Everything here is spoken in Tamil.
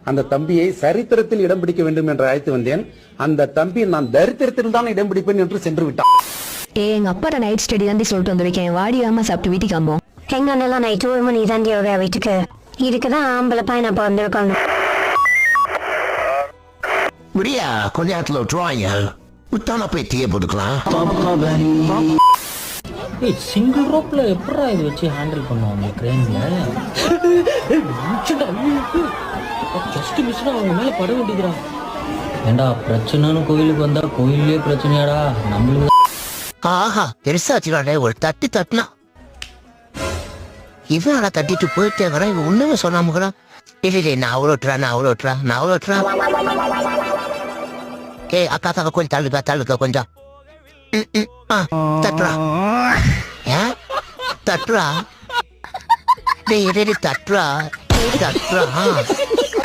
அந்த தம்பியை சரித்திரத்தில் இடம் பிடிக்க வேண்டும் என்று அழைத்து வந்தேன். அந்த தம்பி நான் தரித்திரத்தில் தான் இடம் பிடிப்பேன் என்று சென்று விட்டான். எங்க அப்பா நைட் ஸ்டடி தான் சொல்லிட்டு வந்திருக்கேன். வாடியாம சாப்பிட்டு வீட்டுக்கு காம்போம். எங்க அண்ணெல்லாம் நைட்டு 1 மணி தான் வர வீட்டுக்கு. இதுக்குதான் ஆம்பளை பையன் அப்ப வந்திருக்காங்க. முடியா கொஞ்ச நேரத்துல விட்டுருவாங்க. விட்டானா போய் தீய போட்டுக்கலாம். சிங்கிள் ரோப்ல எப்படா இது வச்சு ஹேண்டில் பண்ணுவாங்க கிரெயின்ல? ஜஸ்ட் மிஸ்டா அவங்க மேல பட வேண்டியதுடா. ஏண்டா பிரச்சனைன்னு கோயிலுக்கு வந்தா கோயிலே பிரச்சனையாடா நம்மளுக்கு. ஆஹா பெருசா வச்சுக்காண்டே ஒரு தட்டி தட்டினா இவன் ஆனா தட்டிட்டு போயிட்டே வர. இவன் ஒண்ணுமே சொன்னாம கூட இல்லை நான் அவ்வளோ விட்டுறா. ஏய் அக்கா கொஞ்சம் தள்ளுக்கா கொஞ்சம் தட்டுறா. ஏன் தட்டுறா? டேய் தட்டுறா.